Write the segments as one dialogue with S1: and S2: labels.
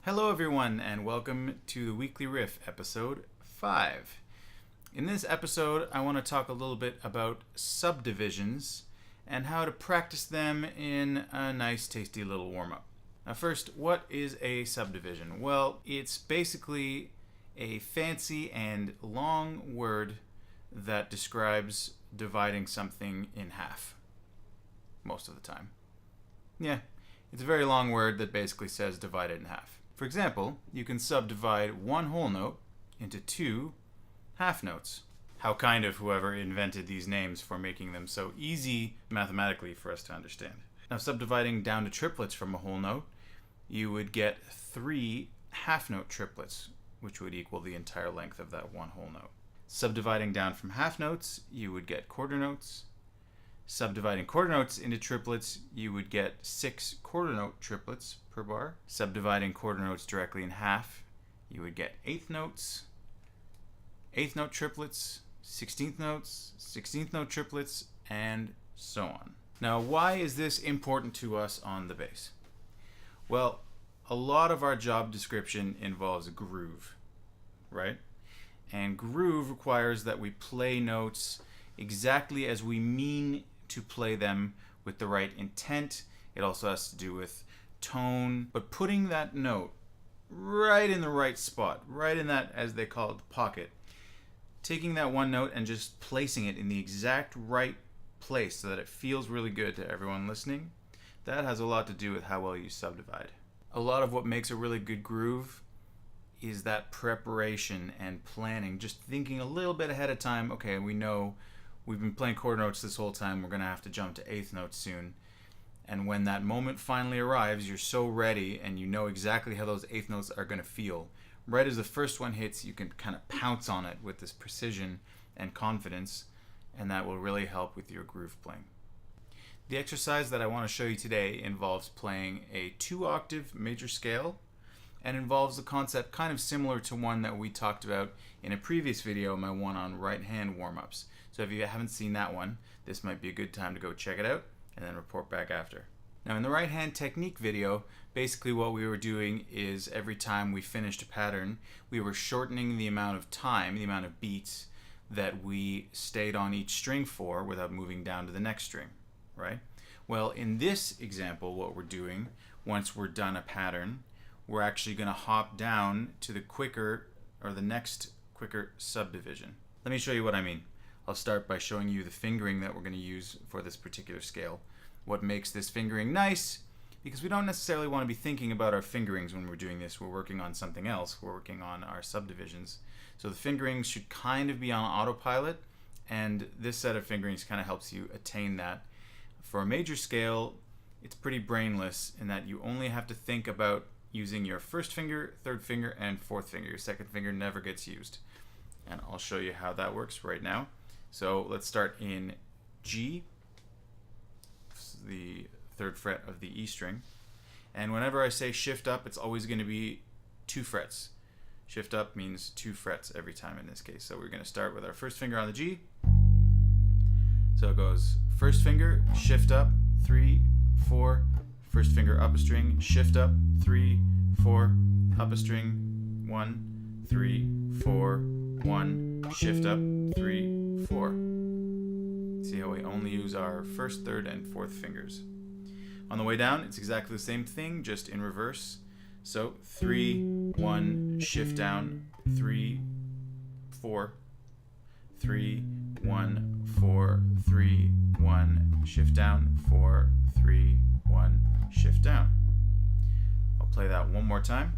S1: Hello everyone and welcome to the Weekly Riff episode 5. In this episode I want to talk a little bit about subdivisions and how to practice them in a nice tasty little warm-up. Now first, what is a subdivision? Well, it's basically a fancy and long word that describes dividing something in half most of the time. Yeah, it's a very long word that basically says divide it in half. For example, you can subdivide one whole note into two half notes. How kind of whoever invented these names for making them so easy mathematically for us to understand. Now, subdividing down to triplets from a whole note, you would get three half note triplets, which would equal the entire length of that one whole note. Subdividing down from half notes, you would get quarter notes. Subdividing quarter notes into triplets, you would get 6 quarter note triplets per bar. Subdividing quarter notes directly in half, you would get eighth notes, eighth note triplets, 16th notes, 16th note triplets, and so on. Now, why is this important to us on the bass? Well, a lot of our job description involves groove, right? And groove requires that we play notes exactly as we mean to play them with the right intent. It also has to do with tone, but putting that note right in the right spot, right in that, as they call it, the pocket, taking that one note and just placing it in the exact right place so that it feels really good to everyone listening, that has a lot to do with how well you subdivide. A lot of what makes a really good groove is that preparation and planning, just thinking a little bit ahead of time. Okay, we know we've been playing quarter notes this whole time, we're going to have to jump to eighth notes soon. And when that moment finally arrives, you're so ready and you know exactly how those eighth notes are going to feel. Right as the first one hits, you can kind of pounce on it with this precision and confidence, and that will really help with your groove playing. The exercise that I want to show you today involves playing a 2-octave major scale and involves a concept kind of similar to one that we talked about in a previous video, my one on right hand warm-ups. So if you haven't seen that one, this might be a good time to go check it out and then report back after. Now, in the right hand technique video, basically what we were doing is every time we finished a pattern, we were shortening the amount of time, the amount of beats that we stayed on each string for without moving down to the next string, right? Well, in this example, what we're doing, once we're done a pattern, we're actually going to hop down to the quicker, or the next quicker subdivision. Let me show you what I mean. I'll start by showing you the fingering that we're going to use for this particular scale. What makes this fingering nice? Because we don't necessarily want to be thinking about our fingerings when we're doing this. We're working on something else. We're working on our subdivisions. So the fingerings should kind of be on autopilot, and this set of fingerings kind of helps you attain that. For a major scale, it's pretty brainless in that you only have to think about using your first finger, third finger, and fourth finger. Your second finger never gets used. And I'll show you how that works right now. So let's start in G, the 3rd fret of the E string. And whenever I say shift up, it's always going to be 2 frets. Shift up means 2 frets every time in this case. So we're going to start with our first finger on the G. So it goes first finger, shift up, 3, 4, first finger up a string, shift up, 3, 4, up a string, 1, 3, 4, 1, shift up, 3, 4. See how we only use our first, third, and fourth fingers. On the way down, it's exactly the same thing, just in reverse. So 3, 1, shift down, 3, 4, 3, 1, 4, 3, 1, shift down, 4, 3, 1, shift down. I'll play that one more time.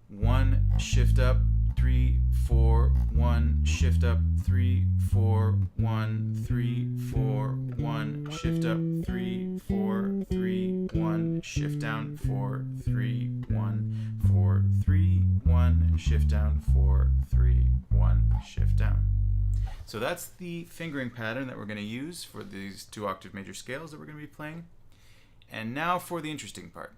S1: 1, shift up, 3, 4, 1, shift up, 3, 4, 1, 3, 4, 1, shift up, 3, 4, 3, 1, shift down, 4, 3, 1, 4, 3, 1, shift down, 4, 3, 1, shift down. So that's the fingering pattern that we're going to use for these 2-octave major scales that we're going to be playing. And now for the interesting part.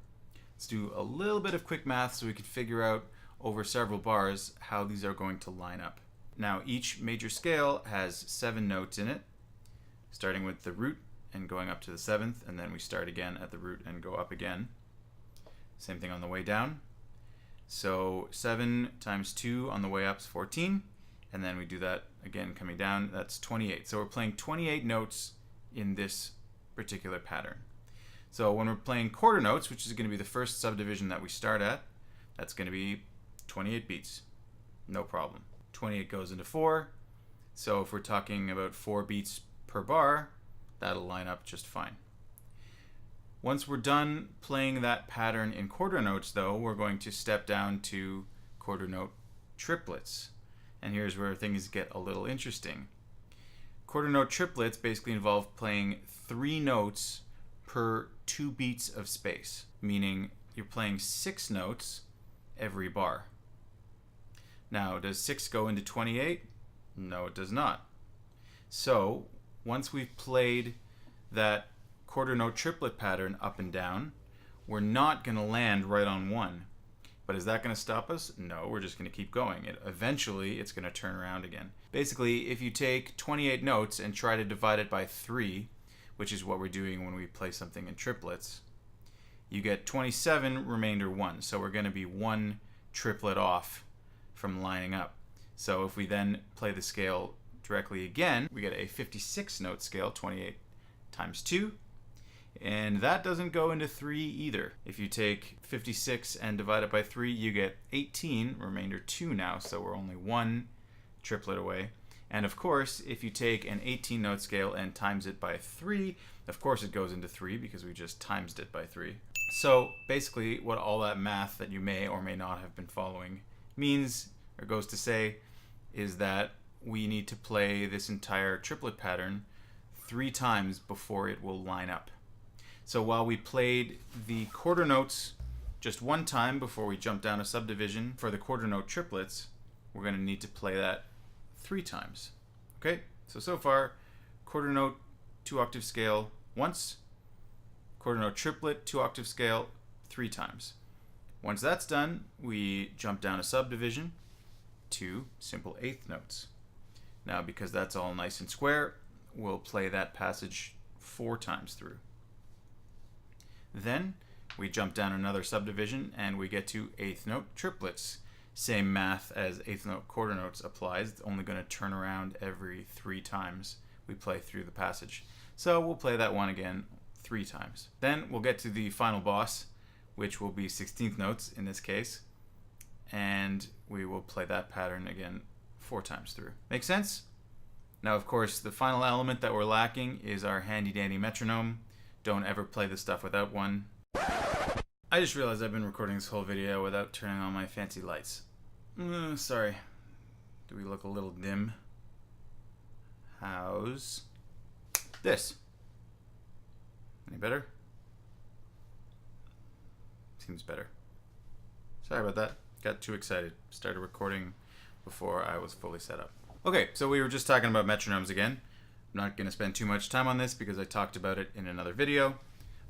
S1: Let's do a little bit of quick math so we can figure out over several bars how these are going to line up. Now, each major scale has 7 notes in it, starting with the root and going up to the 7th, and then we start again at the root and go up again. Same thing on the way down. So 7 times 2 on the way up is 14. And then we do that again coming down. That's 28. So we're playing 28 notes in this particular pattern. So when we're playing quarter notes, which is going to be the first subdivision that we start at, that's going to be 28 beats. No problem. 28 goes into 4. So if we're talking about 4 beats per bar, that'll line up just fine. Once we're done playing that pattern in quarter notes, though, we're going to step down to quarter note triplets. And here's where things get a little interesting. Quarter note triplets basically involve playing 3 notes per 2 beats of space, meaning you're playing 6 notes every bar. Now, does 6 go into 28? No, it does not. So, once we've played that quarter note triplet pattern up and down, we're not going to land right on 1. But is that going to stop us? No, we're just going to keep going. Eventually, it's going to turn around again. Basically, if you take 28 notes and try to divide it by 3, which is what we're doing when we play something in triplets, you get 27 remainder 1. So we're going to be 1 triplet off from lining up. So if we then play the scale directly again, we get a 56 note scale, 28 times 2. And that doesn't go into 3 either. If you take 56 and divide it by 3, you get 18, remainder 2 now, so we're only 1 triplet away. And of course, if you take an 18 note scale and times it by 3, of course it goes into 3 because we just times it by 3. So basically what all that math that you may or may not have been following means, or goes to say, is that we need to play this entire triplet pattern 3 times before it will line up. So while we played the quarter notes just 1 time before we jump down a subdivision for the quarter note triplets, we're going to need to play that 3 times. Okay, so far, quarter note 2 octave scale once, quarter note triplet 2 octave scale 3 times. Once that's done, we jump down a subdivision to simple 8th notes. Now, because that's all nice and square, we'll play that passage 4 times through. Then we jump down another subdivision and we get to 8th note triplets. Same math as 8th note quarter notes applies. It's only going to turn around every 3 times we play through the passage. So we'll play that one again 3 times. Then we'll get to the final boss, which will be 16th notes in this case. And we will play that pattern again 4 times through. Make sense? Now, of course, the final element that we're lacking is our handy dandy metronome. Don't ever play this stuff without one. I just realized I've been recording this whole video without turning on my fancy lights. Sorry. Do we look a little dim? How's this? Any better? Seems better. Sorry about that. Got too excited. Started recording before I was fully set up. Okay, so we were just talking about metronomes again. I'm not going to spend too much time on this because I talked about it in another video.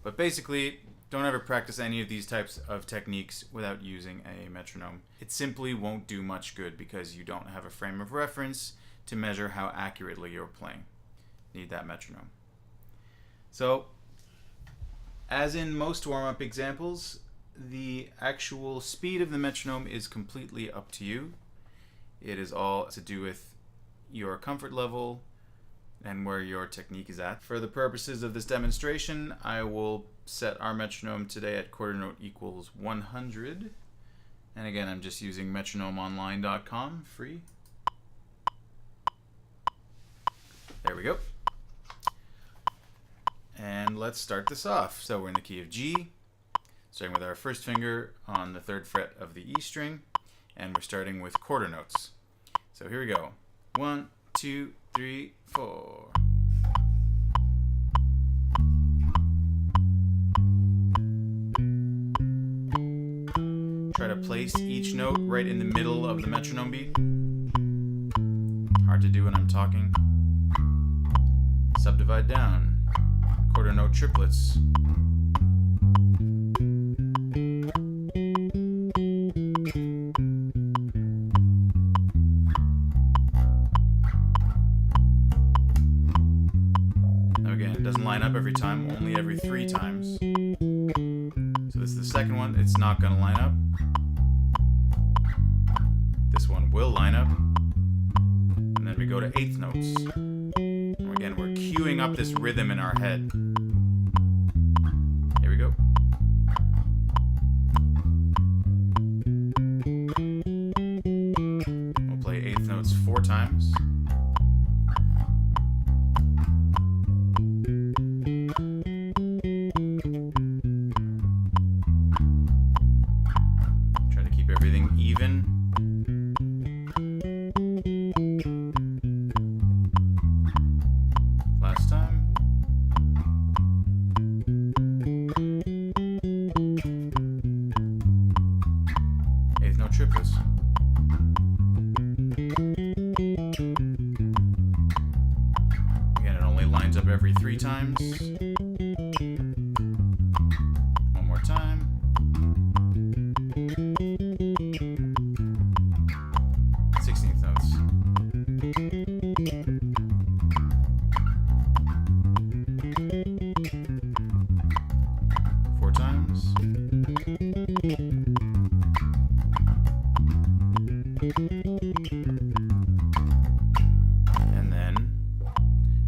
S1: But basically, don't ever practice any of these types of techniques without using a metronome. It simply won't do much good because you don't have a frame of reference to measure how accurately you're playing. Need that metronome. So, as in most warm-up examples, the actual speed of the metronome is completely up to you. It is all to do with your comfort level and where your technique is at. For the purposes of this demonstration, I will set our metronome today at quarter note equals 100. And again, I'm just using metronomeonline.com, free. There we go. And let's start this off. So we're in the key of G, starting with our first finger on the 3rd fret of the E string, and we're starting with quarter notes. So here we go. 1, 2, 3, 4. Try to place each note right in the middle of the metronome beat. Hard to do when I'm talking. Subdivide down. Quarter note triplets. Now again, it doesn't line up every time, only every 3 times. So this is the second one, it's not going to line up. This one will line up. And then we go to eighth notes. And again, we're cueing up this rhythm in our head. Here we go. We'll play eighth notes 4 times. Try to keep everything even. Last time. Eighth note triplets. Again, it only lines up every 3 times. One more time. 16th notes. Four times. And then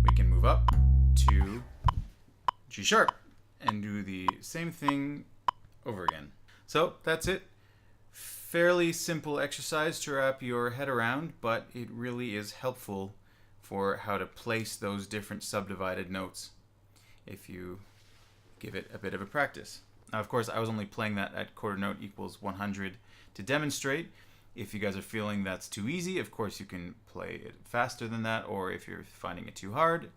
S1: we can move up to G sharp and do the same thing over again. So that's it. Fairly simple exercise to wrap your head around, but it really is helpful for how to place those different subdivided notes if you give it a bit of a practice. Now, of course, I was only playing that at quarter note equals 100 to demonstrate. If you guys are feeling that's too easy, of course you can play it faster than that, or if you're finding it too hard,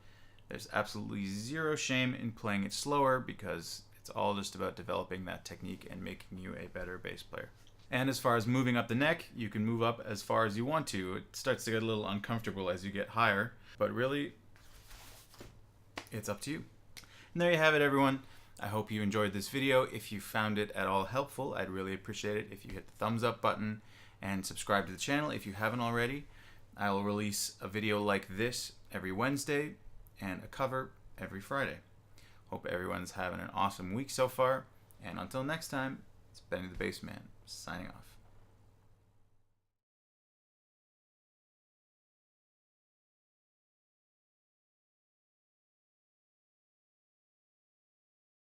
S1: there's absolutely zero shame in playing it slower, because it's all just about developing that technique and making you a better bass player. And as far as moving up the neck, you can move up as far as you want to. It starts to get a little uncomfortable as you get higher, but really, it's up to you. And there you have it, everyone. I hope you enjoyed this video. If you found it at all helpful, I'd really appreciate it if you hit the thumbs up button and subscribe to the channel if you haven't already. I will release a video like this every Wednesday and a cover every Friday. Hope everyone's having an awesome week so far. And until next time, it's Benny the Bassman signing off.